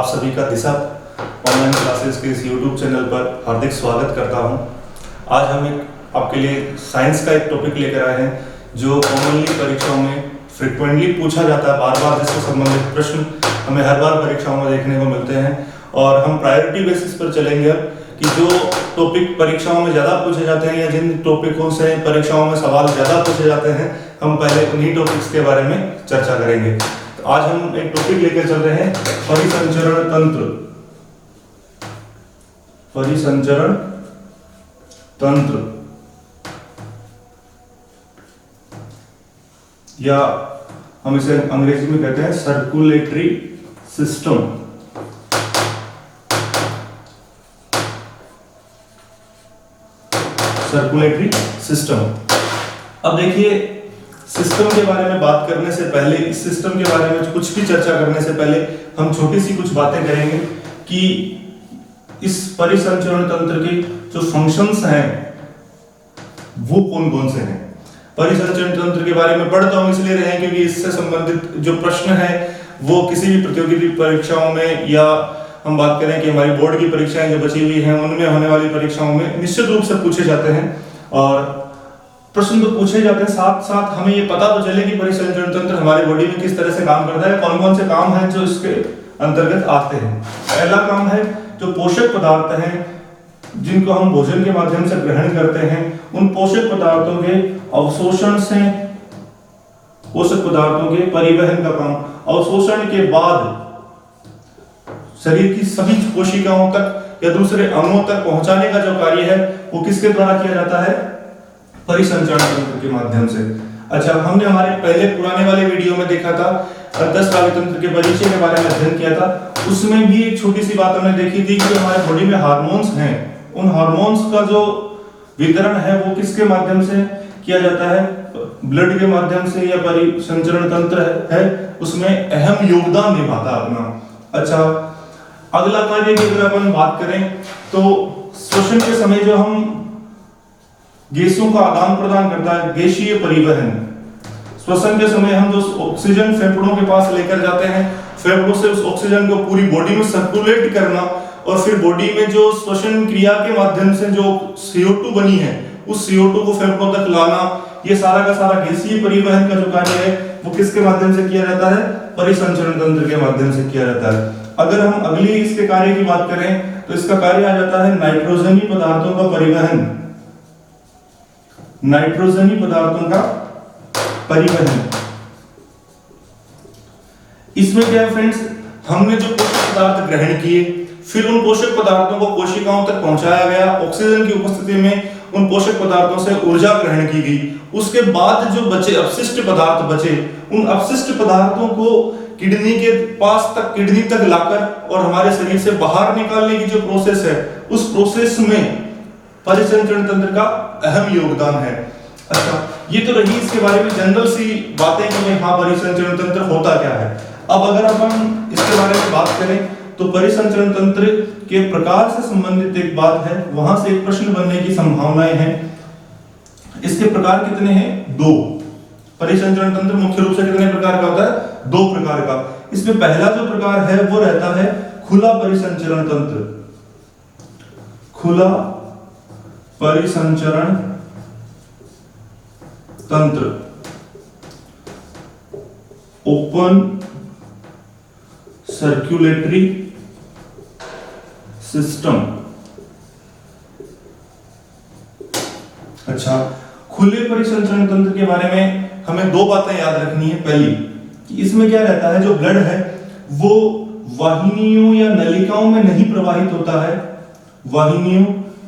आप सभी का दिशा ऑनलाइन क्लासेस के इस यूट्यूब चैनल पर हार्दिक स्वागत करता हूं। आज हम आपके लिए साइंस का एक टॉपिक लेकर आए हैं जो कॉमनली परीक्षाओं में फ्रिक्वेंटली पूछा जाता है। बार बार जिससे संबंधित प्रश्न हमें हर बार परीक्षाओं में देखने को मिलते हैं और हम प्रायोरिटी बेसिस पर चलेंगे अब कि जो टॉपिक परीक्षाओं में ज़्यादा पूछे जाते हैं या जिन टॉपिकों से परीक्षाओं में सवाल ज़्यादा पूछे जाते हैं, हम पहले उन्हीं टॉपिक्स के बारे में चर्चा करेंगे। तो आज हम एक टॉपिक लेकर चल रहे हैं परिसंचरण तंत्र। परिसंचरण तंत्र या हम इसे अंग्रेजी में कहते हैं सर्कुलेटरी सिस्टम। Circulatory system. अब देखिए, सिस्टम के बारे में बात करने से पहले, इस सिस्टम के बारे में कुछ भी चर्चा करने से पहले हम छोटी सी कुछ बातें करेंगे कि इस परिसंचरण तंत्र के जो फंक्शंस हैं वो कौन कौन से हैं। परिसंचरण तंत्र के बारे में पढ़ता हूं इसलिए रहे क्योंकि इससे संबंधित जो प्रश्न है वो किसी भी प्रतियोगिता परीक्षाओं में, या हम बात करें कि हमारी बोर्ड की परीक्षाएं जो बची हुई हैं उनमें होने वाली परीक्षाओं में निश्चित रूप से पूछे जाते हैं। और प्रश्न तो पूछे जाते हैं, साथ साथ हमें ये पता तो चले कि परिसंचरण तंत्र हमारी बॉडी में किस तरह से काम करता है, कौन कौन से काम हैं जो इसके अंतर्गत आते हैं। पहला काम है जो पोषक पदार्थ हैं जिनको हम भोजन के माध्यम से ग्रहण करते हैं, उन पोषक पदार्थों के अवशोषण से, पोषक पदार्थों के परिवहन का काम, अवशोषण के बाद शरीर की सभी कोशिकाओं तक या दूसरे अंगों तक पहुंचाने का जो कार्य है वो किसके द्वारा किया जाता है, परिसंचरण तंत्र के माध्यम से। अच्छा, हमने हमारे पहले पुराने वाले वीडियो में देखा था 10 तंत्र के परिचय के बारे में अध्ययन किया था, उसमें भी एक छोटी सी बात हमने देखी थी कि हमारे बॉडी में हार्मोन्स हैं, उन हार्मोन्स का जो वितरण है वो किसके माध्यम से किया जाता है, ब्लड के माध्यम से, या परिसंचरण तंत्र है उसमें अहम योगदान निभाता अपना। अच्छा, अगला कार्य की अगर अपन बात करें तो श्वसन के समय जो हम गैसों का आदान प्रदान करता है, गैसीय परिवहन। श्वसन के समय हम जो ऑक्सीजन फेफड़ों के पास लेकर जाते हैं, फेफड़ों से उस ऑक्सीजन को पूरी बॉडी में सर्कुलेट करना और फिर बॉडी में जो श्वसन क्रिया के माध्यम से जो CO2 बनी है उस CO2 को फेफड़ों तक लाना, ये सारा का सारा गैसीय परिवहन का जो कार्य है वो किसके माध्यम से किया जाता है, परिसंचरण तंत्र के माध्यम से किया जाता है। अगर हम अगली इसके कार्य की बात करें तो इसका कार्य आ जाता है नाइट्रोजनी पदार्थों का परिवहन। नाइट्रोजनी पदार्थों का परिवहन, इसमें क्या है फ्रेंड्स, हमने जो पोषक पदार्थ ग्रहण किए फिर उन पोषक पदार्थों को कोशिकाओं तक पहुंचाया गया, ऑक्सीजन की उपस्थिति में उन पोषक पदार्थों से ऊर्जा ग्रहण की गई, उसके बाद जो बचे अपशिष्ट पदार्थ बचे, उन अपशिष्ट पदार्थों को किडनी के पास तक, किडनी तक लाकर और हमारे शरीर से बाहर निकालने की जो प्रोसेस है उस प्रोसेस में परिसंचरण तंत्र का अहम योगदान है। अच्छा, ये तो रही इसके बारे में जनरल सी बातें कि हाँ परिसंचरण तंत्र होता क्या है। अब अगर अपन इसके बारे में बात करें तो परिसंचरण तंत्र के प्रकार से संबंधित एक बात है, वहां से एक प्रश्न बनने की संभावनाएं हैं। इसके प्रकार कितने हैं, 2। परिसंचरण तंत्र मुख्य रूप से कितने प्रकार का होता है, 2 प्रकार का। इसमें पहला जो प्रकार है वो रहता है खुला परिसंचरण तंत्र। खुला परिसंचरण तंत्र, ओपन सर्कुलेटरी सिस्टम। अच्छा, खुले परिसंचरण तंत्र के बारे में हमें 2 बातें याद रखनी है। पहली कि इसमें क्या रहता है, जो ब्लड है वो वाहिनियों या नलिकाओं में नहीं प्रवाहित होता है, वाहिनियों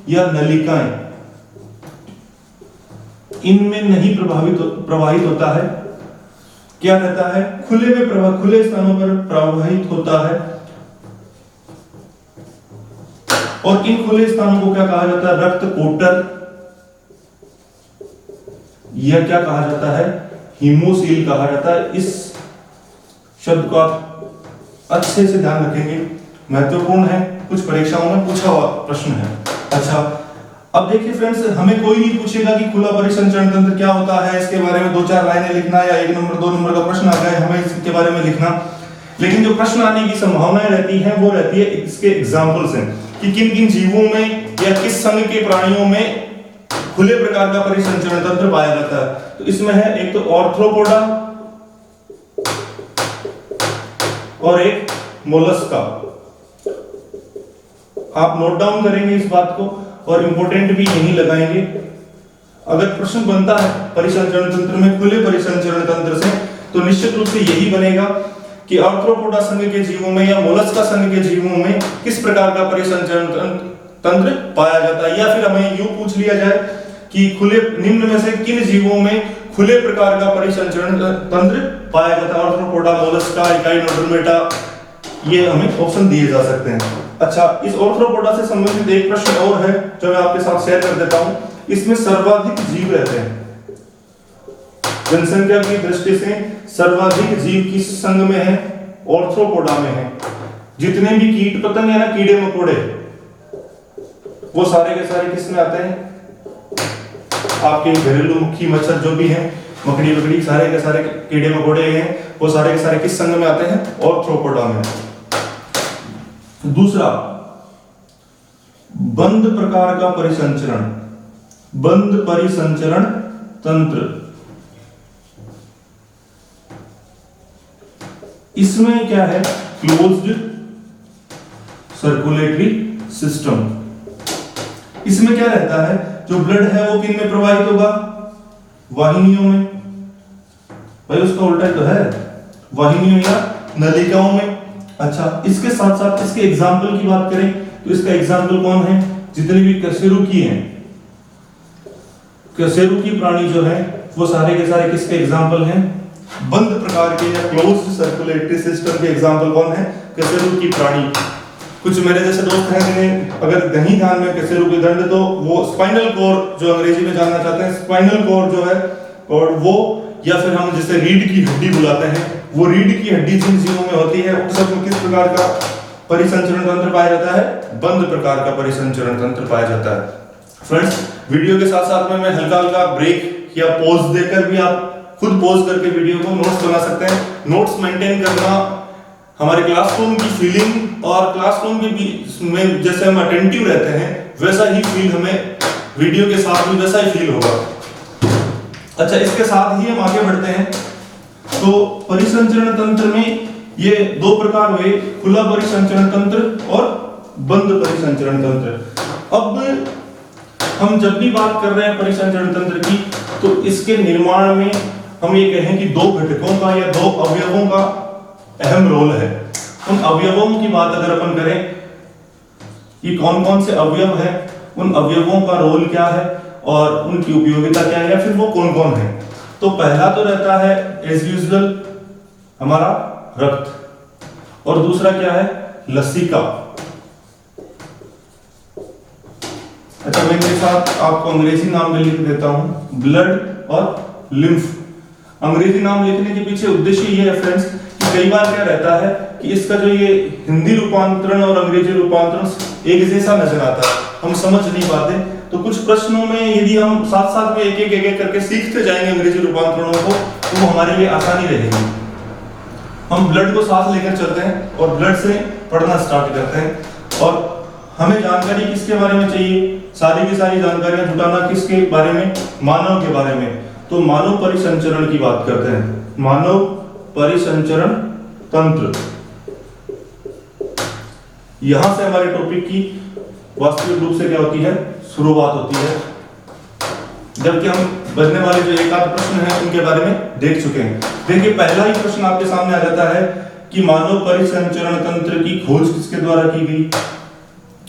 या नलिकाएं इनमें नहीं प्रवाहित होता है। क्या रहता है, खुले में खुले स्थानों पर प्रवाहित होता है। और इन खुले स्थानों को क्या कहा जाता है, रक्त कोटर, यह क्या कहा जाता है, हीमोसील कहा जाता है। इस शब्द को आप अच्छे से ध्यान रखेंगे, महत्वपूर्ण है, कुछ परीक्षाओं में पूछा हुआ प्रश्न है। अच्छा, अब देखिए फ्रेंड्स, हमें कोई नहीं पूछेगा कि खुला परिसंचरण तंत्र क्या होता है, इसके बारे में 2-4 लाइनें लिखना या 1 नंबर 2 नंबर का प्रश्न आ गया, हमें इसके बारे में लिखना। लेकिन जो प्रश्न आने की संभावनाएं रहती हैं वो रहती है इसके एग्जाम्पल्स हैं कि किन किन जीवों में या किस संघ के प्राणियों में खुले प्रकार का परिसंचरण तंत्र पाया जाता है। तो इसमें है एक तो ऑर्थ्रोपोडा और एक मोलस्का। आप नोट डाउन करेंगे इस बात को और इंपॉर्टेंट भी यही लगाएंगे। अगर प्रश्न बनता है परिसंचरण तंत्र में खुले परिसंचरण तंत्र से तो निश्चित रूप से यही बनेगा कि आर्थ्रोपोडा संघ के जीवों में या मोलस्का संघ के जीवों में किस प्रकार का परिसंचरण तंत्र पाया जाता है। या फिर हमें यूं पूछ लिया जाए कि खुले निम्न में से किन जीवों में खुले प्रकार का परिसंचरण तंत्र पाया जाता है, आर्थ्रोपोडा, मोलस्का, इकाइनोडर्मेटा, ये हमें ऑप्शन दिए जा सकते हैं। अच्छा, इस आर्थ्रोपोडा से संबंधित एक प्रश्न और है जो मैं आपके साथ शेयर कर देता हूं। इसमें सर्वाधिक जीव रहते हैं, जनसंख्या की दृष्टि से सर्वाधिक जीव किस संघ में है? ऑर्थ्रोपोडा में है। जितने भी कीट पतंग है ना, कीड़े मकोड़े, वो सारे के सारे किस में आते हैं? आपके घरेलू मुखी मच्छर जो भी हैं, मकड़ी वकड़ी, सारे के सारे कीड़े मकोड़े हैं, वो सारे के सारे किस संघ में आते हैं? ऑर्थ्रोपोडा में। दूसरा, बंद प्रकार का परिसंचरण, बंद परिसंचरण तंत्र। इसमें क्या है? Closed circulatory system. इसमें क्या रहता है? जो ब्लड है वो किन में प्रवाहित होगा? वाहिनियों में। भाई उसका उल्टा तो है, वाहिनियों या नलिकाओं में। अच्छा, इसके साथ साथ इसके एग्जाम्पल की बात करें तो इसका एग्जाम्पल कौन है? जितने भी कशेरुकी हैं, कशेरुकी प्राणी जो है वो सारे के सारे किसके एग्जाम्पल हैं? बंद प्रकार के या क्लोज्ड सर्कुलेटरी सिस्टम के एग्जाम्पल कौन है? कशेरुकी प्राणी। कुछ मेरे जैसे दोस्त हैं जिन्हें अगर नहीं ध्यान में कशेरुकी दंड, तो वो स्पाइनल कोर जो अंग्रेजी में जानना चाहते हैं, स्पाइनल कोर जो है, और वो या फिर हम जिसे रीढ़ की हड्डी बुलाते हैं, वो रीढ़ की हड्डी जिन जीवों में होती है उस सब में किस प्रकार का परिसंचरण तंत्र पाया जाता है? बंद प्रकार का परिसंचरण तंत्र पाया जाता है। फ्रेंड्स, वीडियो के साथ साथ में मैं हल्का हल्का ब्रेक या पॉज देकर भी आप खुद पॉज करके वीडियो को नोट्स बना सकते हैं। नोट्स मेंटेन करना हमारे क्लासरूम की फीलिंग और क्लासरूम में जैसे हम अटेंटिव रहते हैं वैसा ही फील हमें वीडियो के साथ भी वैसा ही फील होगा। अच्छा, इसके साथ ही हम आगे बढ़ते हैं। तो परिसंचरण तंत्र में ये दो प्रकार हुए, खुला परिसंचरण तंत्र और बंद परिसंचरण तंत्र। अब हम जब भी बात कर रहे हैं परिसंचरण तंत्र की, तो इसके निर्माण में हम ये कहें कि दो घटकों का या दो अवयवों का अहम रोल है। उन अवयवों की बात अगर अपन करें, ये कौन कौन से अवयव हैं, उन अवयवों का रोल क्या है और उनकी उपयोगिता क्या है, या फिर वो कौन कौन है। तो पहला तो रहता है एज यूजुअल हमारा रक्त, और दूसरा क्या है? लसिका। अच्छा, मैं इनके साथ आपको अंग्रेजी नाम भी लिख देता हूं, ब्लड और लिम्फ। अंग्रेजी नाम लिखने के पीछे उद्देश्य ये है फ्रेंड्स कि कई बार क्या रहता है कि इसका जो ये हिंदी रूपांतरण और अंग्रेजी रूपांतरण एक जैसा नजर आता है, हम समझ नहीं पाते। तो कुछ प्रश्नों में यदि हम साथ साथ में एक एक करके सीखते जाएंगे अंग्रेजी रूपांतरणों को, तो वो हमारे लिए आसानी रहेगी। हम ब्लड को साथ लेकर चलते हैं और ब्लड से पढ़ना स्टार्ट करते हैं, और हमें जानकारी किसके बारे में चाहिए? सारी की सारी जानकारियां जुटाना किसके बारे में? मानव के बारे में। तो मानव परिसंचरण की बात करते हैं, मानव परिसंचरण तंत्र। यहां से हमारे टॉपिक की वास्तविक रूप से क्या होती है? शुरुआत होती है, जबकि हम बनने वाले जो एक आध प्रश्न हैं उनके बारे में देख चुके हैं। देखिए, पहला ही प्रश्न आपके सामने आ जाता है कि मानव परिसंचरण तंत्र की खोज किसके द्वारा की गई।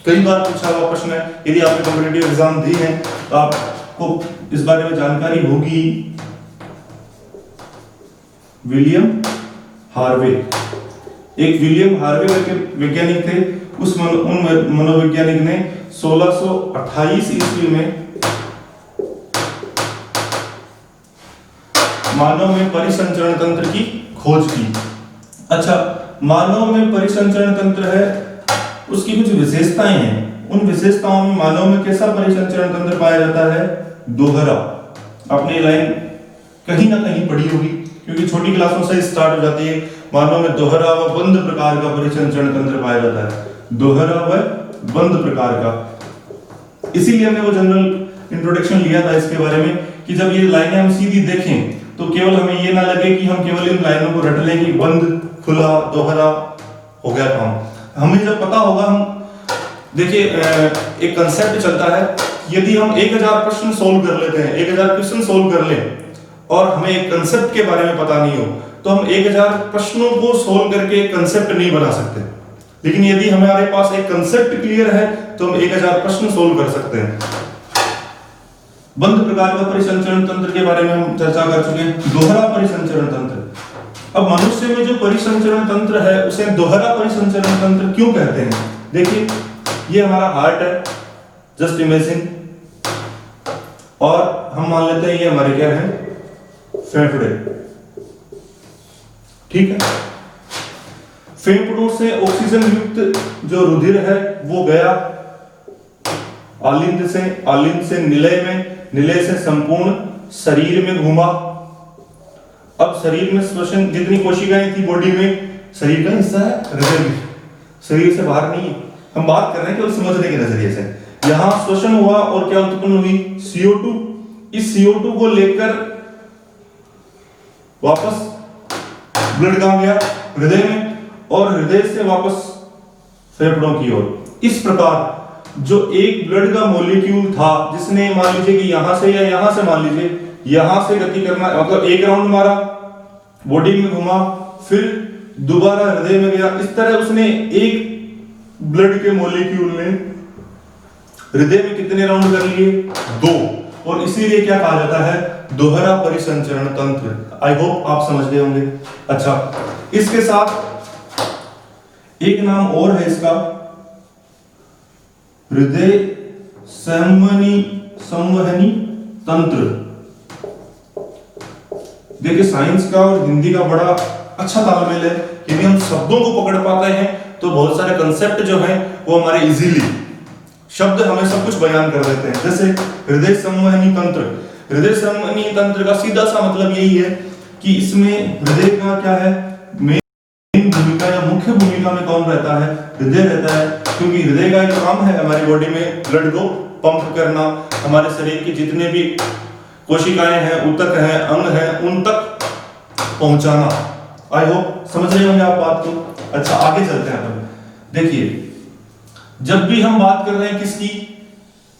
कई बार पूछा हुआ प्रश्न है, यदि आपने कॉम्पिटिटिव एग्जाम दी है तो आपको इस बारे में जानकारी होगी। विलियम हार्वे, एक विलियम हार्वे करके वैज्ञानिक थे। उस मनोवैज्ञानिक ने 1628 ईस्वी में मानव में परिसंचरण तंत्र की खोज की। अच्छा, मानव में परिसंचरण तंत्र है, उसकी कुछ विशेषताएं हैं। उन विशेषताओं में मानव में कैसा परिसंचरण तंत्र पाया जाता है? दोहरा। आपने लाइन कहीं ना कहीं पढ़ी होगी, क्योंकि छोटी क्लासों से स्टार्ट हो जाती है। मानव में दोहरा व बंद प्रकार का परिसंचरण तंत्र पाया जाता है, दोहरा व बंद प्रकार का। इसीलिए हमने वो जनरल इंट्रोडक्शन लिया था इसके बारे में कि जब ये लाइनें हम सीधी देखें तो केवल हमें ये ना लगे कि हम केवल इन लाइनों को रट लें कि बंद, खुला, दोहरा, हो गया काम। हमें जब पता होगा, हम देखिए एक कंसेप्ट चलता है, यदि हम 1000 प्रश्न सोल्व कर लेते हैं, 1000 क्वेश्चन सोल्व कर लें और हमें एक कंसेप्ट के बारे में पता नहीं हो, तो हम 1000 प्रश्नों को सोल्व करके एक कंसेप्ट नहीं बना सकते। लेकिन यदि हमारे पास एक कंसेप्ट क्लियर है तो हम 1000 प्रश्न सोल्व कर सकते हैं। बंद प्रकार का परिसंचरण तंत्र के बारे में हम चर्चा कर चुके हैं। दोहरा परिसंचरण तंत्र, अब मनुष्य में जो परिसंचरण तंत्र है उसे दोहरा परिसंचरण तंत्र क्यों कहते हैं? देखिए ये हमारा हार्ट है, जस्ट इमेजिन, और हम मान लेते हैं ये हमारे क्या है, फेफड़े, ठीक है। फेफड़ों से ऑक्सीजन युक्त जो रुधिर है वो गया आलिंद से निलय में, निलय से संपूर्ण शरीर में घूमा। अब शरीर में श्वसन, जितनी कोशिकाएं थी बॉडी में, शरीर का हिस्सा है, हृदय भी शरीर से बाहर नहीं है, हम बात कर रहे हैं केवल समझने के नजरिए से। यहां श्वसन हुआ और क्या उत्पन्न हुई, CO2। इस CO2 को लेकर वापस ब्लड कहां गया, हृदय में, और हृदय से वापस फेफड़ों की ओर। इस प्रकार जो एक ब्लड का मॉलिक्यूल था, जिसने मान लीजिए कि यहां से या यहां से, मान लीजिए यहां से गति करना, मतलब एक राउंड मारा, बॉडी में घुमा, फिर दोबारा हृदय में गया, इस तरह उसने एक ब्लड के मॉलिक्यूल ने हृदय में कितने राउंड कर लिए, 2। और इसीलिए क्या कहा जाता है, दोहरा परिसंचरण तंत्र। आई होप आप समझ गए होंगे। अच्छा, इसके साथ एक नाम और है इसका, हृदय संवहनी तंत्र। देखिए साइंस का और हिंदी का बड़ा अच्छा तालमेल है। यदि हम शब्दों को पकड़ पाते हैं तो बहुत सारे कंसेप्ट जो हैं वो हमारे इजीली, शब्द हमें सब कुछ बयान कर देते हैं। जैसे हृदय संवहनी तंत्र, हृदय संवहनी तंत्र का सीधा सा मतलब यही है कि इसमें हृदय का क्या है, मेन भूमिका या मुख्य भूमिका में कौन रहता है, हृदय रहता है। क्योंकि हृदय का एक काम है हमारी बॉडी में ब्लड को पंप करना, हमारे शरीर की जितने भी कोशिकाएं हैं, ऊतक हैं, अंग हैं, उन तक पहुंचाना। आई होप समझ रहे होंगे आप बात को। अच्छा, आगे चलते हैं अपन। देखिए जब भी हम बात कर रहे हैं किसकी,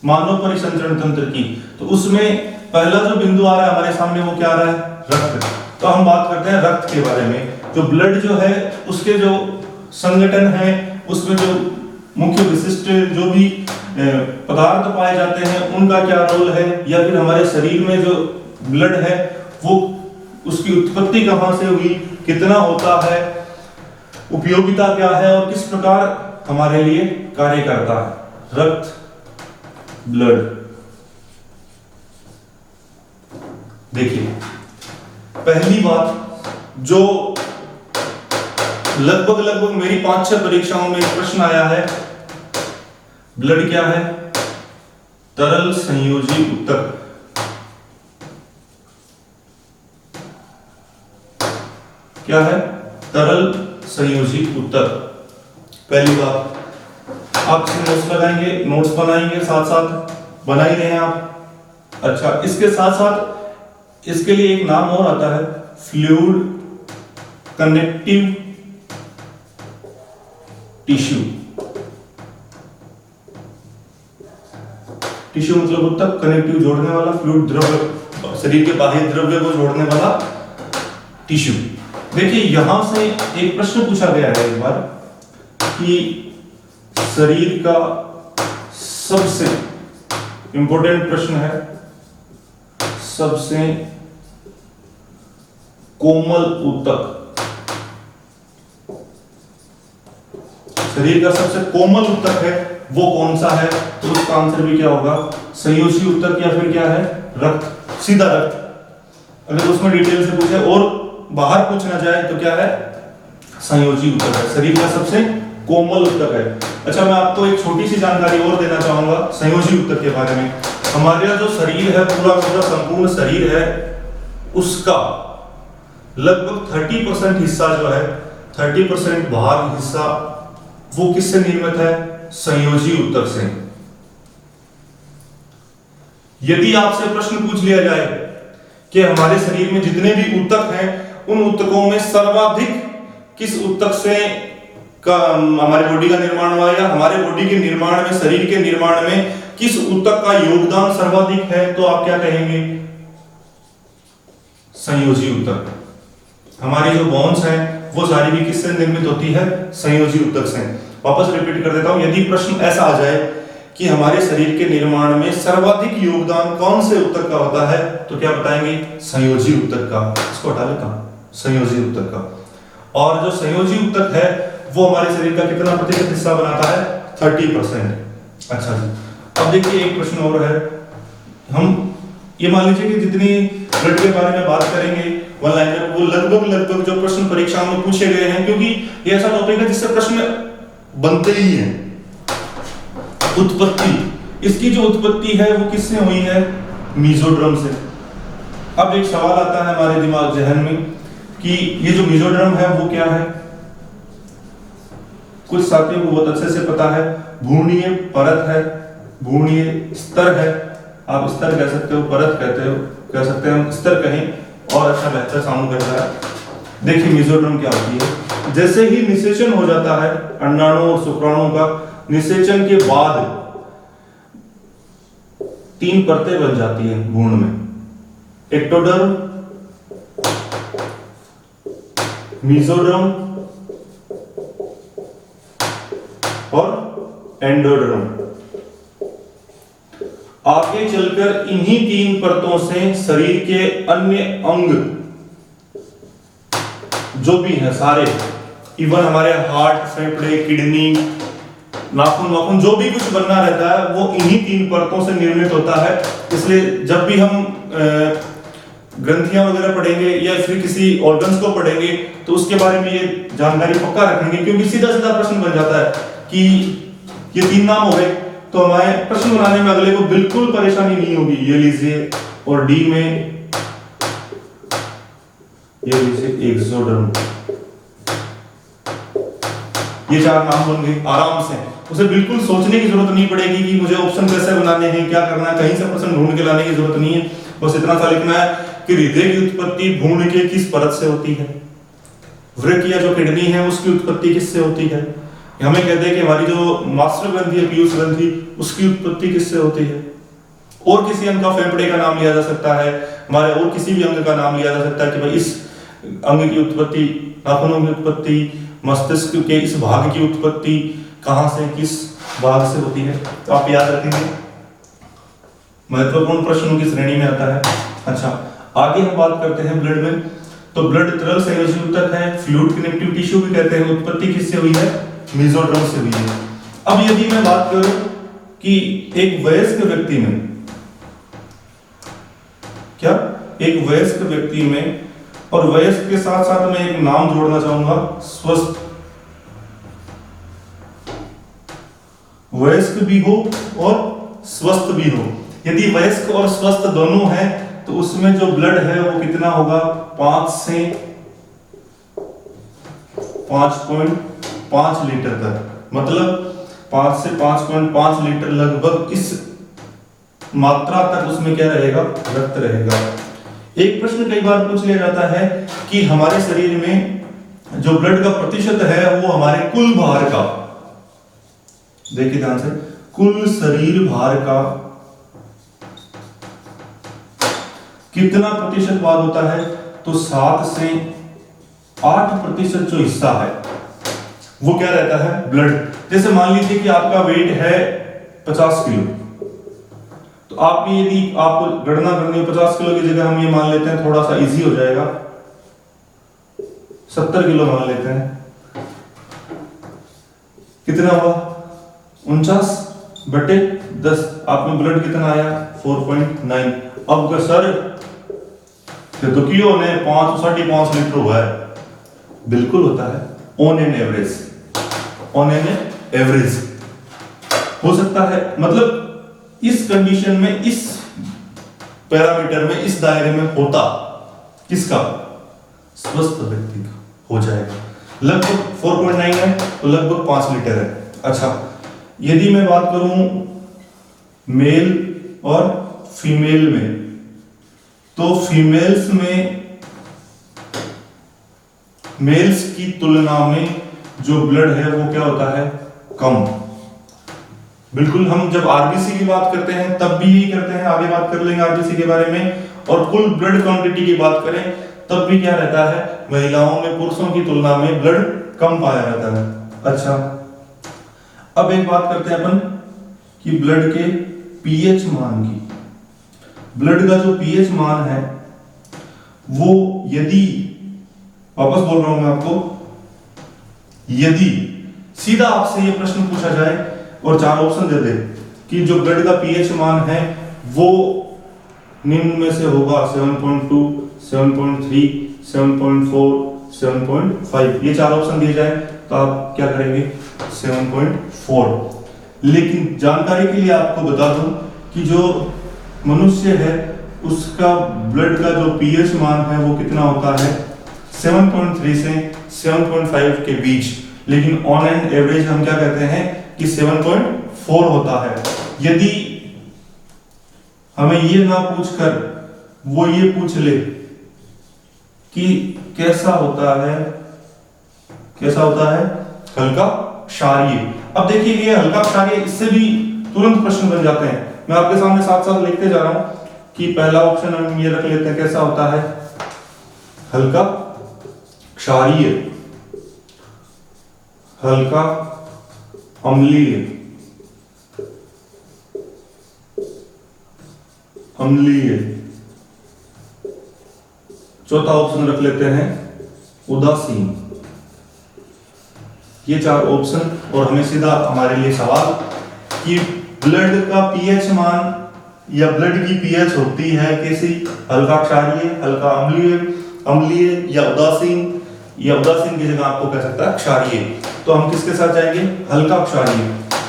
मानव परिसंचरण तंत्र की, तो उसमें पहला जो बिंदु आ रहा है हमारे सामने वो क्या आ रहा है, रक्त। तो हम बात करते हैं रक्त के बारे में। जो ब्लड जो है उसके जो संगठन है, उसमें जो मुख्य विशिष्ट जो भी पदार्थ पाए जाते हैं उनका क्या रोल है, या फिर हमारे शरीर में जो ब्लड है वो उसकी उत्पत्ति कहां से हुई, कितना होता है, उपयोगिता क्या है और किस प्रकार हमारे लिए कार्य करता है। रक्त, ब्लड। देखिए पहली बात जो लगभग मेरी 5-6 परीक्षाओं में प्रश्न आया है, ब्लड क्या है, तरल संयोजी ऊतक। क्या है, तरल संयोजी ऊतक। पहली बात आप नोट्स लगाएंगे, नोट्स बनाएंगे, साथ साथ बना ही रहे हैं आप। अच्छा, इसके साथ साथ इसके लिए एक नाम और आता है, फ्लूइड कनेक्टिव टिश्यू। टिश्यू मतलब ऊतक, कनेक्टिव जोड़ने वाला, फ्लूइड द्रव्य, शरीर के बाह्य द्रव्य को जोड़ने वाला टिश्यू। देखिए यहां से एक प्रश्न पूछा गया है एक बार कि शरीर का सबसे इंपॉर्टेंट प्रश्न है, सबसे कोमल ऊतक, शरीर का सबसे कोमल ऊतक है वो कौन सा है? तो उसका आंसर भी क्या होगा, संयोजी ऊतक या फिर क्या है, रक्त, सीधा रक्त। अगर उसमें डिटेल से पूछे और बाहर पूछना जाए तो क्या है, संयोजी ऊतक है, शरीर का सबसे कोमल ऊतक है। अच्छा, मैं आपको एक छोटी सी जानकारी और देना चाहूंगा संयोजी ऊतक के बारे में। हमारा जो शरीर है, पूरा संपूर्ण शरीर है, उसका लगभग 30% हिस्सा जो है 30% भाग हिस्सा वो किससे निर्मित है? संयोजी ऊतक से। यदि आपसे प्रश्न पूछ लिया जाए कि हमारे शरीर में जितने भी ऊतक हैं उन ऊतकों में सर्वाधिक किस ऊतक से का हमारे बॉडी का निर्माण हुआ, या हमारे बॉडी के निर्माण में, शरीर के निर्माण में किस ऊतक का योगदान सर्वाधिक है, तो आप क्या कहेंगे? संयोजी ऊतक। हमारी जो बोन्स हैं वो सारी भी किससे निर्मित होती है? संयोजी ऊतक से। वापस रिपीट कर देता हूं, यदि प्रश्न ऐसा आ जाए कि हमारे शरीर के निर्माण में सर्वाधिक योगदान कौन से ऊतक का होता है, तो क्या बताएंगे? संयोजी ऊतक का। इसको हटा लेता हूं, संयोजी ऊतक का। और जो संयोजी ऊतक है वो हमारे शरीर का कितना प्रतिशत हिस्सा बनाता है? 30%। अच्छा जी, अब देखिए एक प्रश्न और है। हम ये मान लीजिए कि जितनी ब्लड के बारे में बात करेंगे वन लाइनर, वो लगभग जो प्रश्न परीक्षा में पूछे गए हैं, क्योंकि ये ऐसा टॉपिक है जिससे प्रश्न बनते ही हैं। उत्पत्ति, इसकी जो उत्पत्ति है वो किससे हुई है? मेसोडर्म से। अब एक सवाल आता है हमारे दिमाग जहन में कि ये जो मेसोडर्म है वो क्या है? कुछ साथियों को बहुत अच्छे से पता है, भ्रूणीय परत है, भ्रूणीय स्तर है। आप स्तर कह सकते हो, परत कह सकते हैं, हम स्तर कहें और अच्छा बेहतर साउंड करता है। देखिए मेसोडर्म क्या होती है। जैसे ही निषेचन हो जाता है अंडाणु और शुक्राणु का, निषेचन के बाद 3 परतें बन जाती हैं भ्रूण में। एक्टोडर्म, मेसोडर्म और एंडोडर्म। आगे चलकर इन्हीं 3 परतों से शरीर के अन्य अंग जो भी हैं सारे, इवन हमारे हार्ट, फेफड़े, किडनी, नाखून जो भी कुछ बनना रहता है वो इन्हीं 3 परतों से निर्मित होता है। इसलिए जब भी हम ग्रंथियां वगैरह पढ़ेंगे या फिर किसी ऑर्गन्स को पढ़ेंगे तो उसके बारे में ये जानकारी पक्का रखेंगे, क्योंकि सीधा प्रश्न बन जाता है कि ये 3 नाम हो गए तो हमारे प्रश्न बनाने में अगले को बिल्कुल परेशानी नहीं होगी। ये लीजिए, और डी में ये लीजिए एक्सोडर्म। ये 4 नाम बन गए आराम से। उसे बिल्कुल सोचने की जरूरत नहीं पड़ेगी कि मुझे ऑप्शन कैसे बनाने हैं, क्या करना है, कहीं से प्रश्न ढूंढ के लाने की जरूरत नहीं है। बस इतना सा लिखना है कि हृदय की उत्पत्ति भ्रूण के किस परत से होती है, वृक्क या जो किडनी है उसकी उत्पत्ति किससे होती है, हमें कहते हैं कि हमारी जो मास्टर ग्रंथि है, पीयूष ग्रंथि, उसकी उत्पत्ति किससे होती है। और किसी अंग का फेफड़े का नाम लिया जा सकता है, हमारे और किसी भी अंग का नाम लिया जा सकता है कि भाई इस अंग की उत्पत्ति, नाखूनों की उत्पत्ति, मस्तिष्क के इस भाग की उत्पत्ति कहां से, किस भाग से होती है। तो आप याद रखेंगे, महत्वपूर्ण प्रश्नों की श्रेणी में आता है। अच्छा, आगे हम बात करते हैं ब्लड में। तो ब्लड तरल संयोजी ऊतक है, फ्लूइड कनेक्टिव टिश्यू भी कहते हैं। उत्पत्ति किससे हुई है? मेसोडर्म से हुई है। अब यदि मैं बात करूं कि एक वयस्क व्यक्ति में, क्या एक वयस्क व्यक्ति में, और वयस्क के साथ साथ मैं एक नाम जोड़ना चाहूंगा, स्वस्थ। वयस्क भी हो और स्वस्थ भी हो। यदि वयस्क और स्वस्थ दोनों हैं तो उसमें जो ब्लड है वो कितना होगा? 5 से 5.5 लीटर तक, मतलब 5 से 5.5 लीटर लगभग इस मात्रा तक उसमें क्या रहेगा? रक्त रहेगा। एक प्रश्न कई बार पूछ लिया जाता है कि हमारे शरीर में जो ब्लड का प्रतिशत है वो हमारे कुल भार का, देखिए ध्यान से, कुल शरीर भार का कितना प्रतिशत भाग होता है? तो 7 से 8% जो हिस्सा है वो क्या रहता है? ब्लड। जैसे मान लीजिए कि आपका वेट है 50 किलो, तो आप यदि आपको गणना करनी हो 50 किलो की जगह हम ये मान लेते हैं, थोड़ा सा इजी हो जाएगा, 70 किलो मान लेते हैं। कितना हुआ? 49/10। आप में ब्लड कितना आया? 4.9। अब का सर तो किलो ने 5 5.5 लीटर हुआ है, बिल्कुल होता है on an average, on an average हो सकता है। मतलब इस कंडीशन में, इस पैरामीटर में, इस दायरे में होता किसका? स्वस्थ व्यक्ति का हो जाएगा। लगभग 4.9 है, तो लगभग 5 लीटर है। अच्छा, यदि मैं बात करूं मेल और फीमेल में, तो फीमेल्स में मेल्स की तुलना में जो ब्लड है वो क्या होता है, कम। बिल्कुल, हम जब आरबीसी की बात करते हैं तब भी यही करते हैं, आगे बात कर लेंगे आरबीसी के बारे में। और कुल ब्लड क्वांटिटी की बात करें तब भी क्या रहता है, महिलाओं में पुरुषों की तुलना में ब्लड कम पाया जाता है। अच्छा, अब एक बात करते हैं अपन कि ब्लड के पीएच मान की। ब्लड का जो पीएच मान है वो, यदि, वापस बोल रहा हूं मैं आपको, यदि सीधा आपसे ये प्रश्न पूछा जाए और 4 ऑप्शन दे दे कि जो ब्लड का पीएच मान है वो निम्न में से होगा 7.2, 7.3, 7.4, 7.5, ये 4 ऑप्शन दिए जाए तो आप क्या करेंगे, 7.4। लेकिन जानकारी के लिए आपको बता दूं कि जो मनुष्य है उसका ब्लड का जो पीएच मान है वो कितना होता है, 7.3 से 7.5 के बीच। लेकिन ऑन एंड एवरेज हम क्या कहते हैं कि 7.4 होता है। यदि हमें ये ना पूछकर वो ये पूछ ले कि कैसा होता है, कैसा होता है हल्का क्षारीय। अब देखिए ये हल्का क्षारीय, इससे भी तुरंत प्रश्न बन जाते हैं। मैं आपके सामने साथ साथ लिखते जा रहा हूं कि पहला ऑप्शन हम ये रख लेते हैं, कैसा होता है, हल्का क्षारीय, हल्का अम्लीय, अम्लीय। चौथा ऑप्शन रख लेते हैं उदासीन। ये 4 ऑप्शन, और हमें सीधा हमारे लिए सवाल कि ब्लड का पीएच मान या ब्लड की पीएच होती है कैसी, हल्का क्षारीय, हल्का अम्लीय, अम्लीय या उदासीन, या उदासीन की जगह आपको कह सकता है क्षारीय। तो हम किसके साथ जाएंगे, हल्का क्षारीय।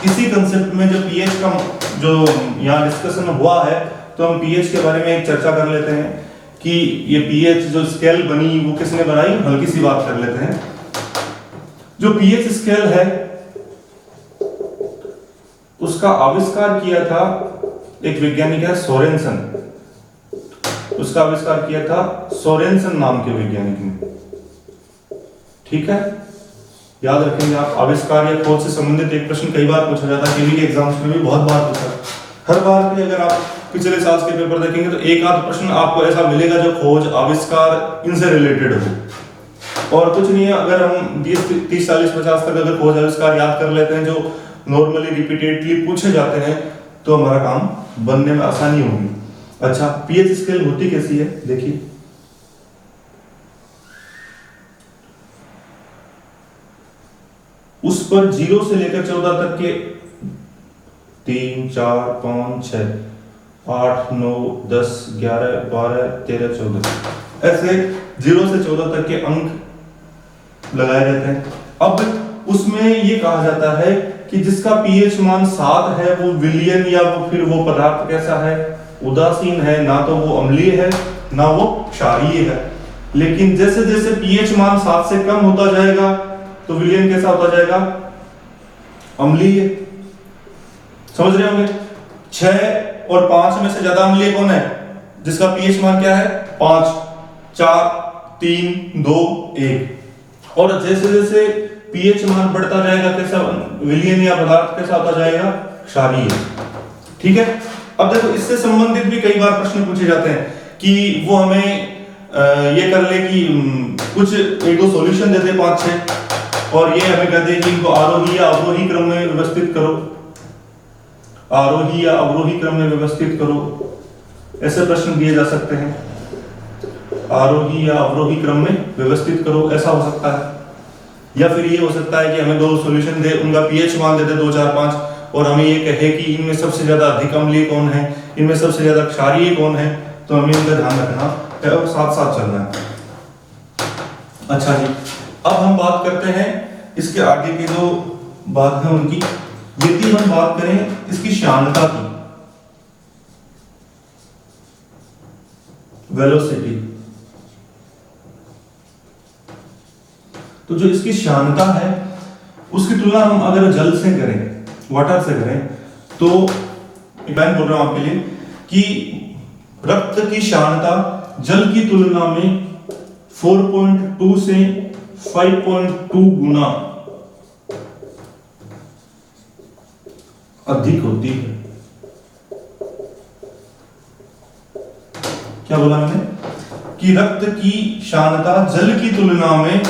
इसी कंसेप्ट में जो पीएच का जो यहाँ डिस्कशन हुआ है, तो हम पीएच के बारे में एक चर्चा कर लेते हैं कि ये पीएच जो स्केल बनी वो किसने बनाई, हल्की सी बात कर लेते हैं। जो पीएच स्केल है उसका आविष्कार किया था एक वैज्ञानिक है सोरेनसन। उसका आविष्कार किया था सोरेनसन नाम के वैज्ञानिक ने। ठीक है, याद रखेंगे आप। आविष्कार या खोज से संबंधित एक प्रश्न कई बार पूछा जाता है, केवी के एग्जाम्स में भी बहुत बार पूछा। हर बार के अगर आप पिछले साल के पेपर देखेंगे तो एक आध प्रश्न आपको ऐसा मिलेगा जो खोज, आविष्कार, इनसे रिलेटेड हो। और कुछ नहीं है, अगर हम 20, 30, 40, 50 तक अगर खोज आविष्कार याद कर लेते हैं जो नॉर्मली रिपीटेडली पूछे जाते हैं, तो हमारा काम बनने में आसानी होगी। अच्छा, पीएच स्केल होती कैसी है, देखिए। उस पर 0 से लेकर 14 तक के 3, 4, 5, 6, 8, 9, 10, 11, 12, 13, 14 ऐसे 0 से 14 तक के अंक लगाए रहते हैं। अब उसमें ये कहा जाता है कि जिसका पीएच मान 7 है वो विलियन या वो फिर वो पदार्थ कैसा है, उदासीन है, ना तो वो अम्लीय है ना वो क्षारीय है। लेकिन जैसे जैसे पीएच मान 7 से कम होता जाएगा तो विलियन कैसा होता जाएगा, अम्लीय। समझ रहे होंगे। 6 और 5 में से ज्यादा अम्लीय कौन है, जिसका पीएच मान क्या है, 5, 4, 3, 2, 1। और जैसे जैसे पीएच मान बढ़ता जाएगा कैसा, विलियन या पदार्थ कैसा होता जाएगा, क्षारीय। ठीक है। अब देखो इससे संबंधित भी कई बार प्रश्न पूछे जाते हैं कि वो हमें ये कर ले कि कुछ 1-2 सॉल्यूशन दे दे 5-6, और ये हमें कहते हैं कि इनको आरोही या अवरोही क्रम में व्यवस्थित करो, आरोही या अवरोही क्रम में व्यवस्थित करो। ऐसे प्रश्न दिए जा सकते हैं, आरोही या अवरोही क्रम में व्यवस्थित करो, ऐसा हो सकता है। या फिर ये हो सकता है कि हमें 2 सॉल्यूशन दे, उनका पीएच मान दे दे 2, 4, 5, और हमें ये कहे कि इनमें सबसे ज्यादा अधिक अम्लीय कौन है, इनमें सबसे ज्यादा क्षारीय कौन है, तो हमें इनका ध्यान रखना है और साथ साथ चलना है। अच्छा जी, अब हम बात करते हैं इसके आगे की जो बात है उनकी। यदि हम बात करें इसकी श्यानता की, वेलोसिटी, तो जो इसकी श्यानता है उसकी तुलना हम अगर जल से करें, वाटर से करें, तो मैं बोल रहा हूं आपके लिए कि रक्त की श्यानता जल की तुलना में 4.2 से 5.2 गुना अधिक होती है। क्या बोला मैंने कि रक्त की श्यानता जल की तुलना में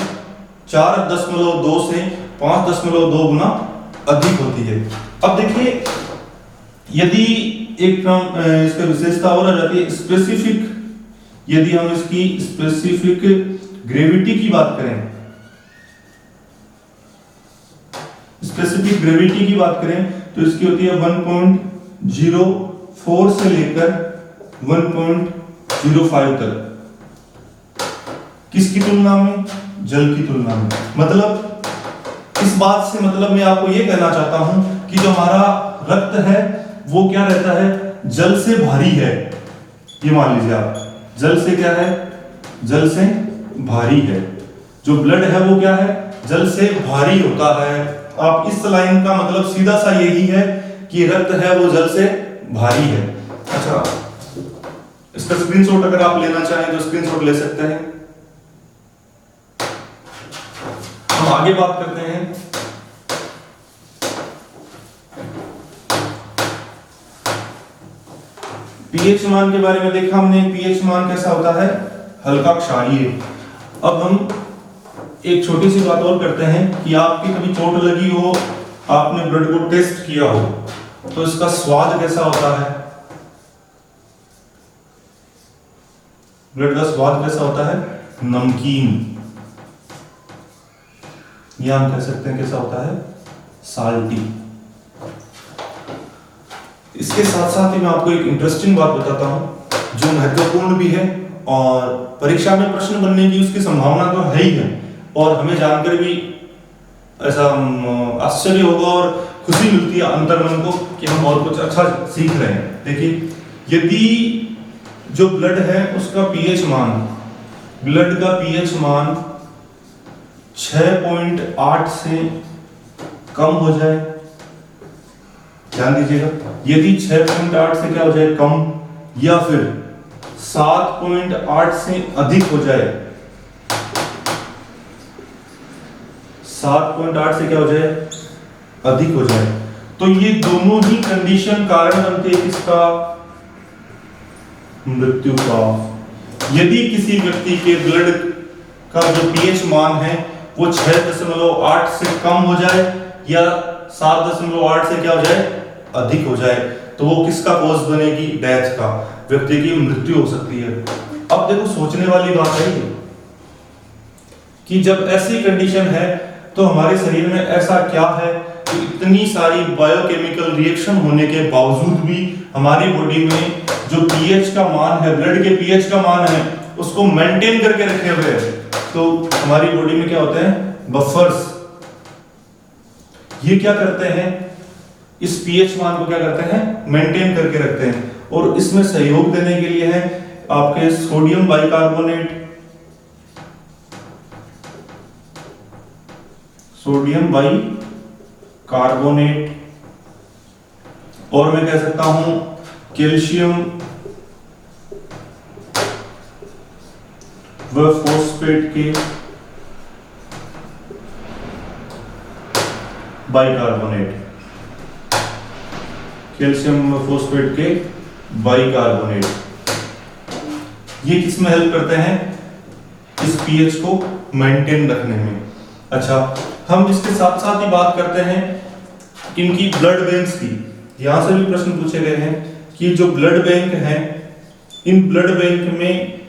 4.2 से 5.2 गुना अधिक होती है। अब देखिए, यदि एक इसका विशेषता और आ जाती है स्पेसिफिक, यदि हम इसकी स्पेसिफिक ग्रेविटी की बात करें, स्पेसिफिक ग्रेविटी की बात करें तो इसकी होती है 1.04 से लेकर 1.05 तक। किसकी तुलना में? जल की तुलना में। मतलब इस बात से मतलब मैं आपको यह कहना चाहता हूं कि जो हमारा रक्त है वो क्या रहता है, जल से भारी है। ये मान लीजिए आप, जल से क्या है, जल से भारी है। जो ब्लड है वो क्या है, जल से भारी होता है। आप इस लाइन का मतलब सीधा सा यही है कि रक्त है वो जल से भारी है। अच्छा, इसका स्क्रीनशॉट अगर आप लेना चाहें तो स्क्रीनशॉट ले सकते हैं। हम आगे बात करते हैं। पीएच मान के बारे में देखा हमने। पीएच मान कैसा होता है, हल्का क्षारीय। अब हम एक छोटी सी बात और करते हैं कि आपकी कभी चोट लगी हो, आपने ब्लड को टेस्ट किया हो, तो इसका स्वाद कैसा होता है, ब्लड का स्वाद कैसा होता है, नमकीन, या हम कह सकते हैं कैसा होता है, साल्टी। इसके साथ साथ ही मैं आपको एक इंटरेस्टिंग बात बताता हूं जो महत्वपूर्ण भी है और परीक्षा में प्रश्न बनने की उसकी संभावना तो है ही है, और हमें जानकर भी ऐसा आश्चर्य होगा और खुशी मिलती है अंतर्मन को कि हम और कुछ अच्छा सीख रहे हैं। देखिए, यदि जो ब्लड है उसका पीएच मान, ब्लड का पीएच मान 6.8 से कम हो जाए, ध्यान दीजिएगा, यदि 6.8 से क्या हो जाए, कम, या फिर 7.8 से अधिक हो जाए, 7.8 से क्या हो जाए, अधिक हो जाए, तो ये दोनों ही कंडीशन कारण बनते हैं किसका, मृत्यु का। यदि किसी व्यक्ति के ब्लड का जो पीएच मान है वो 6.8 से कम हो जाए या 7.8 से क्या हो जाए, अधिक हो जाए, तो वो किसका कॉज बनेगी, डेथ का, व्यक्ति की मृत्यु हो सकती है। अब देखो, सोचने वाली बात है कि जब ऐसी कंडीशन है तो हमारे शरीर में ऐसा क्या है कि इतनी सारी बायोकेमिकल रिएक्शन होने के बावजूद भी हमारी बॉडी में जो पीएच का मान है, ब्लड के पीएच का मान है, उसको मेंटेन करके रखे हुए हैं। तो हमारी बॉडी में क्या होते हैं, बफर्स, ये क्या करते हैं, इस पीएच मान को क्या करते हैं, मेंटेन करके रखते हैं। और इसमें सहयोग देने के लिए है आपके सोडियम बाइकार्बोनेट, सोडियम बाइकार्बोनेट, और मैं कह सकता हूं कैल्शियम व फॉस्फेट के बाइकार्बोनेट, कैल्शियम व फॉस्फेट के बाइकार्बोनेट, ये किसमें हेल्प करते हैं, इस पीएच को मेंटेन रखने में। अच्छा, हम इसके साथ साथ ही बात करते हैं इनकी ब्लड बैंक्स की। यहां से भी प्रश्न पूछे गए हैं कि जो ब्लड बैंक हैं, इन ब्लड बैंक में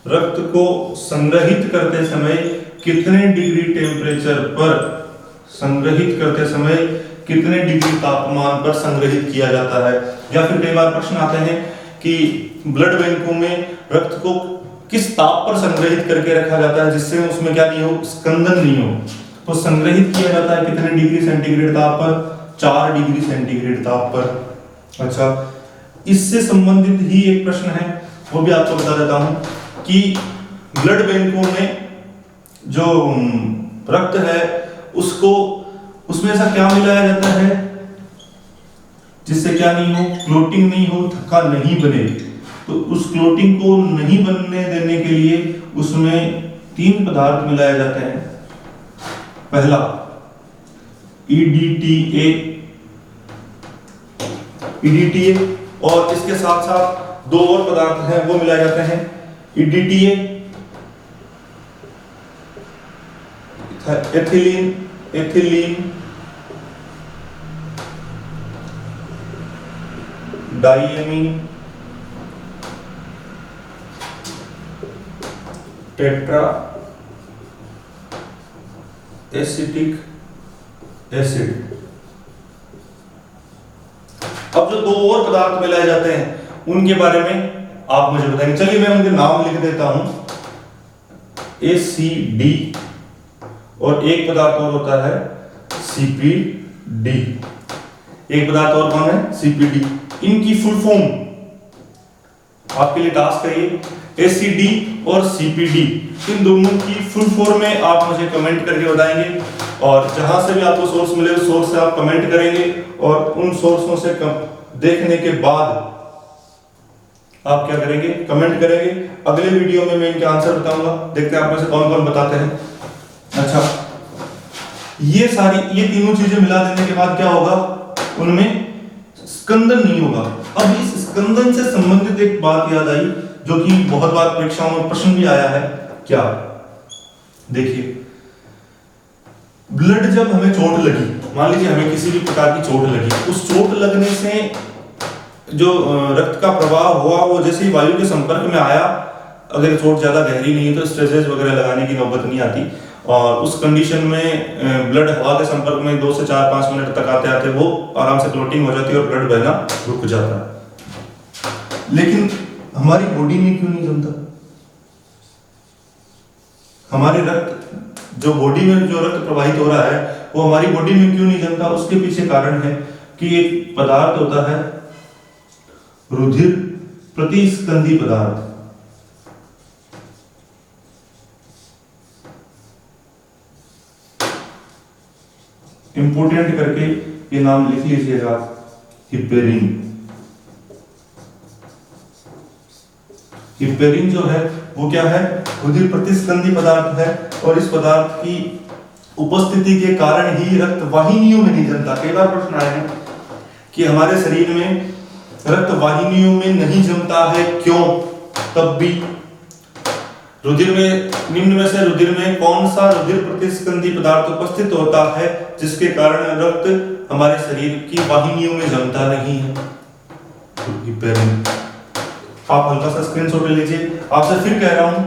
रक्त को संग्रहित करते समय कितने डिग्री टेम्परेचर पर, संग्रहित करते समय कितने डिग्री तापमान पर संग्रहित किया जाता है। या फिर कई बार प्रश्न आते हैं कि ब्लड बैंकों में रक्त को किस ताप पर संग्रहित करके रखा जाता है जिससे उसमें क्या नहीं हो, स्कंदन नहीं हो। तो संग्रहित किया जाता है कितने डिग्री सेंटीग्रेड ताप पर, 4 डिग्री सेंटीग्रेड ताप पर। अच्छा, इससे संबंधित ही एक प्रश्न है, वो भी आपको बता देता हूं कि ब्लड बैंकों में जो रक्त है उसको, उसमें ऐसा क्या मिलाया जाता है जिससे क्या नहीं हो, क्लोटिंग नहीं हो, थक्का नहीं बने। तो उस क्लोटिंग को नहीं बनने देने के लिए उसमें 3 पदार्थ मिलाए जाते हैं। पहला EDTA, और इसके साथ साथ 2 और पदार्थ हैं वो मिलाए जाते हैं। EDTA ethylene diamine tetra acetic acid. अब जो 2 और पदार्थ मिलाए जाते हैं उनके बारे में आप मुझे बताएंगे। चलिए मैं उनके नाम लिख देता हूं, ACD, और एक पदार्थ और होता है CPD। एक पदार्थ और कौन है? CPD। इनकी फुल फॉर्म आपके लिए टास्क है ये, ACD और CPD, इन दोनों की फुल फॉर्म में आप मुझे कमेंट करके बताएंगे। और जहां से भी आपको सोर्स मिले उस सोर्स से आप कमेंट करेंगे, और उन सोर्सों से देखने के बाद आप क्या करेंगे? कमेंट करेंगे। अगले वीडियो में मैं इनके आंसर बताऊंगा। देखते हैं आप में से कौन कौन बताते हैं। अच्छा, ये तीनों चीजें मिला देने के बाद क्या होगा? उनमें स्कंदन नहीं होगा। अब इस स्कंदन से संबंधित एक बात याद आई जो कि बहुत बार परीक्षाओं में प्रश्न भी आया है। क्या? देखिए, ब्लड जब हमें चोट लगी, मान लीजिए हमें किसी भी प्रकार की चोट लगी, उस चोट लगने से जो रक्त का प्रवाह हुआ वो जैसे ही वायु के संपर्क में आया, अगर चोट ज्यादा गहरी नहीं है तो स्ट्रेचेज वगैरह लगाने की नौबत नहीं आती, और उस कंडीशन में ब्लड हवा के संपर्क में 2 से 4-5 मिनट तक आते आते वो आराम से क्लोटिंग हो जाती है और ब्लड बहना रुक जाता है। लेकिन हमारी बॉडी में क्यों नहीं जमता? हमारे रक्त जो बॉडी में जो रक्त प्रवाहित हो रहा है वो हमारी बॉडी में क्यों नहीं जमता? उसके पीछे कारण है कि एक पदार्थ होता है रुधिर प्रतिस्कंदी पदार्थ। इंपोर्टेंट करके ये नाम लिख लीजिएगा, हिपेरिन। हिपेरिन जो है वो क्या है? रुधिर प्रतिस्कंदी पदार्थ है, और इस पदार्थ की उपस्थिति के कारण ही रक्त वाहिनियों में नहीं जमता। कई बार प्रश्न आए हैं कि हमारे शरीर में रक्त वाहिनियों में नहीं जमता है, क्यों? तब भी रुधिर में, निम्न में से रुधिर में कौन सा रुधिर प्रतिस्कंदी पदार्थ उपस्थित होता है जिसके कारण रक्त हमारे शरीर की वाहिनियों में जमता नहीं है? हिपेरिन। आप हल्का सा स्क्रीनशॉट ले लीजिए। आपसे फिर कह रहा हूं,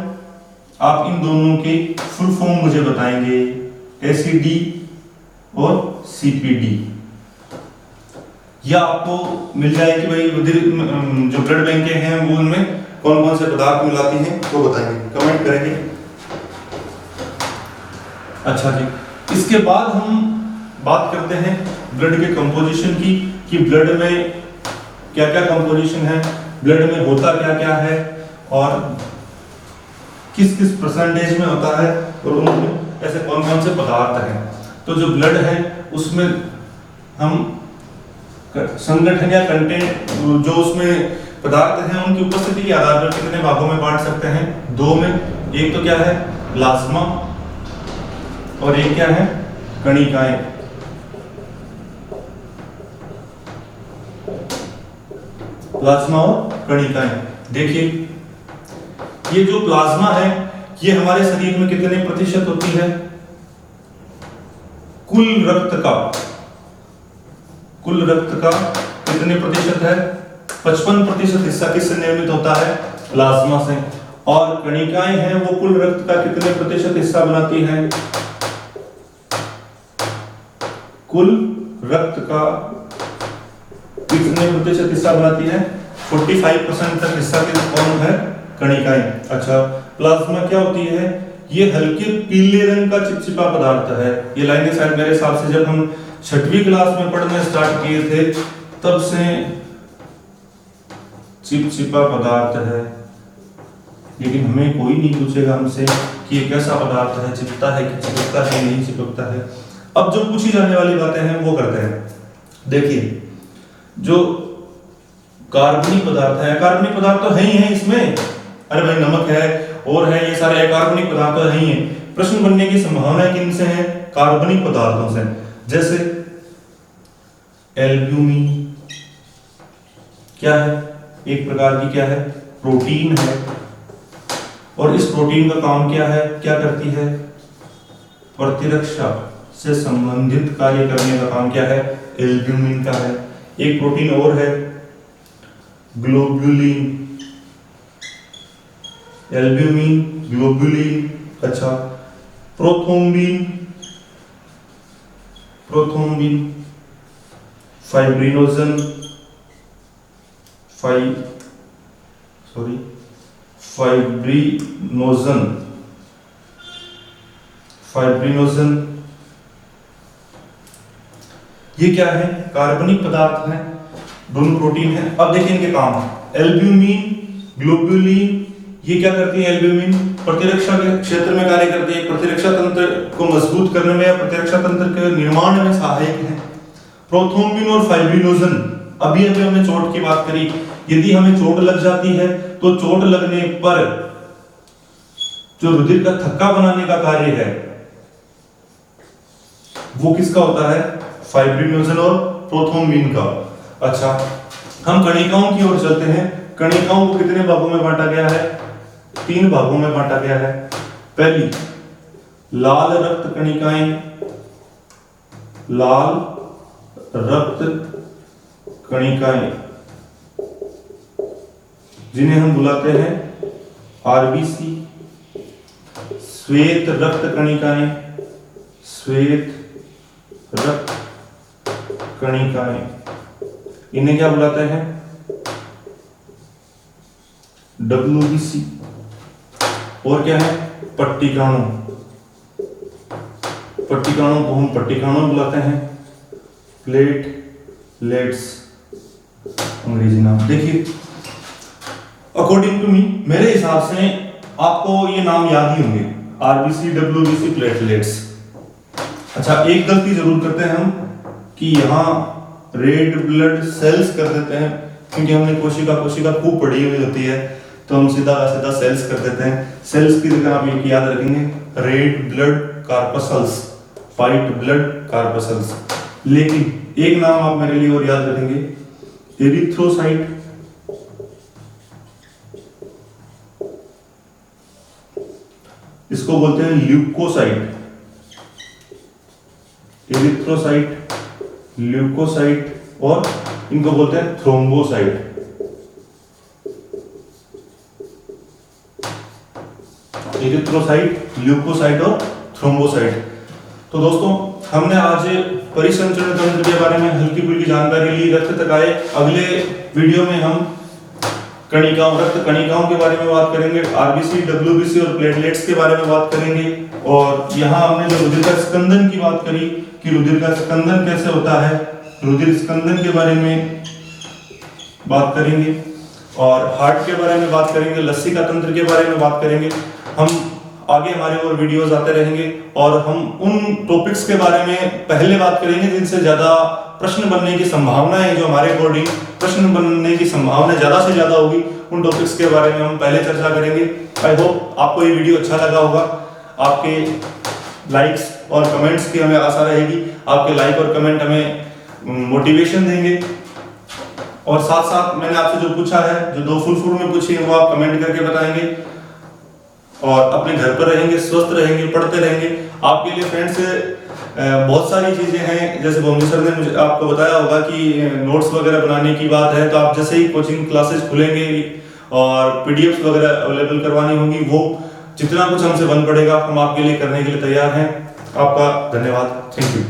आप इन दोनों की फुल फॉर्म मुझे बताएंगे, ACD और CPD। या आपको मिल जाए कि भाई रुधिर जो ब्लड बैंक हैं वो उनमें कौन कौन से पदार्थ मिलाती हैं, वो बताएंगे, कमेंट करेंगे। अच्छा जी, इसके बाद हम बात करते हैं ब्लड के कंपोजिशन की, कि ब्लड में क्या क्या कंपोजिशन है, ब्लड में होता क्या क्या है, और किस किस परसेंटेज में होता है, और उनमें ऐसे कौन कौन से पदार्थ हैं। तो जो ब्लड है उसमें हम संगठन या कंटेंट, जो उसमें पदार्थ हैं उनकी उपस्थिति के आधार पर कितने भागों में बांट सकते हैं? 2 में। एक तो क्या है? प्लाज्मा, और एक क्या है? कणिकाएं। प्लाज्मा और कणिकाएं। देखिए, ये जो प्लाज्मा है ये हमारे शरीर में कितने प्रतिशत होती है? कुल रक्त का कितने प्रतिशत है? 55% हिस्सा किससे निर्मित होता है? प्लाज्मा से। और कणिकाएं हैं वो कुल रक्त का कितने प्रतिशत हिस्सा बनाती हैं? कुल रक्त का कितने प्रतिशत हिस्सा बनाती है? 45% तक हिस्सा कौन है? कणिकाएं। अच्छा, प्लाज्मा क्या होती है? ये हल्के पीले रंग का चिपचिपा पदार्थ है। ये लाइनें शायद मेरे हिसाब से जब हम 6वीं क्लास में पढ़ना स्टार्ट किए थे तब से चिपचिपा पदार्थ है, लेकिन हमें कोई नहीं पूछेगा हमसे कि ये कैसा पदार्थ है, चिपकता है कि चिपकता है नहीं चिपकता है। अब जो पूछी जाने वाली बातें हैं वो करते हैं। देखिए जो कार्बनिक पदार्थ है, कार्बनिक पदार्थ तो है ही है इसमें, अरे भाई नमक है और है, ये सारे अकार्बनिक पदार्थ तो है ही है। प्रश्न बनने की संभावना किन से है? कार्बनिक पदार्थों से। जैसे एल्ब्यूमिन क्या है? एक प्रकार की क्या है? प्रोटीन है। और इस प्रोटीन का काम क्या है? क्या करती है? प्रतिरक्षा से संबंधित कार्य करने का काम क्या है? एल्ब्यूमिन का है। एक प्रोटीन और है ग्लोबुलिन, एल्ब्यूमिन, ग्लोबुलिन। अच्छा, prothrombin, prothrombin, fibrinogen, fibrinogen, fibrinogen. ये क्या है? कार्बनिक पदार्थ है, दोनों प्रोटीन है। अब देखिए इनके काम। एल्ब्यूमिन, ग्लोबुलिन, ये क्या करती है? एल्ब्यूमिन प्रतिरक्षा के क्षेत्र में कार्य करती है, प्रतिरक्षा तंत्र को मजबूत करने में या प्रतिरक्षा तंत्र के निर्माण में सहायक है। प्रोथ्रोम्बिन और फाइब्रिनोजन, अभी हमने चोट की बात करी, यदि हमें चोट लग जाती है तो चोट लगने पर जो रुधिर का थक्का बनाने का कार्य है वो किसका होता है? फाइब्रिनोजन और प्रोथ्रोम्बिन का। अच्छा, हम कणिकाओं की ओर चलते हैं। कणिकाओं को कितने भागों में बांटा गया है? 3 भागों में बांटा गया है। पहली लाल रक्त कणिकाएं, लाल रक्त कणिकाएं जिन्हें हम बुलाते हैं आरबीसी। श्वेत रक्त कणिकाएं, श्वेत रक्त कणिकाएं, इन्हें क्या बुलाते हैं? डब्ल्यूबीसी। और क्या है? पट्टिकाणु, पट्टिकाणु को हम पट्टिकाणु बुलाते हैं। प्लेटलेट्स अंग्रेजी नाम। देखिए अकॉर्डिंग टू मी, मेरे हिसाब से आपको ये नाम याद ही होंगे, आरबीसी, डब्ल्यूबीसी, प्लेटलेट्स। अच्छा, एक गलती जरूर करते हैं हम कि यहाँ रेड ब्लड सेल्स कर देते हैं, क्योंकि हमने कोशिका खूब पढ़ी हुई होती है तो हम सीधा सेल्स कर देते हैं। सेल्स की जगह आप ये याद रखेंगे red blood corpuscles, white blood corpuscles. लेकिन एक नाम आप मेरे लिए और याद रखेंगे, एरिथ्रोसाइट, इसको बोलते हैं ल्यूकोसाइट। एरिथ्रोसाइट, ल्यूकोसाइट, और इनको बोलते हैं थ्रोम्बोसाइट। एरिथ्रोसाइट, ल्यूकोसाइट और थ्रोम्बोसाइट। तो दोस्तों हमने आज परिसंचरण तंत्र के बारे में हल्की फुल्की जानकारी ली। रक्त तक आए। अगले वीडियो में हम कणिकाओं, रक्त कणिकाओं के बारे में बात करेंगे, आरबीसी, डब्ल्यूबीसी और प्लेटलेट्स के बारे में बात करेंगे। और यहाँ हमने जो रुधिर का स्कंदन की बात करी कि रुधिर का स्कंदन कैसे होता है, रुधिर स्कंदन के बारे में बात करेंगे। और हार्ट के बारे में बात करेंगे, लसिका तंत्र के बारे में बात करेंगे। हम आगे हमारे और वीडियोस आते रहेंगे और हम उन टॉपिक्स के बारे में पहले बात करेंगे जिनसे ज्यादा प्रश्न बनने की संभावना है, जो हमारे अकॉर्डिंग प्रश्न बनने की संभावना ज्यादा से ज्यादा होगी, उन टॉपिक्स के बारे में हम पहले चर्चा करेंगे। आई होप आपको ये वीडियो अच्छा लगा होगा। आपके लाइक्स और कमेंट्स की हमें आशा रहेगी। आपके लाइक और कमेंट हमें मोटिवेशन देंगे। और साथ साथ मैंने आपसे जो पूछा है, जो 2 फुल में पूछी है, वो आप कमेंट करके बताएंगे। और अपने घर पर रहेंगे, स्वस्थ रहेंगे, पढ़ते रहेंगे। आपके लिए फ्रेंड्स बहुत सारी चीजें हैं, जैसे भोमजी सर ने मुझे आपको बताया होगा कि नोट्स वगैरह बनाने की बात है, तो आप जैसे ही कोचिंग क्लासेस खुलेंगे और पीडीएफ वगैरह अवेलेबल करवानी होगी, वो जितना कुछ हमसे बन पड़ेगा हम आपके लिए करने के लिए तैयार हैं। आपका धन्यवाद। Thank you.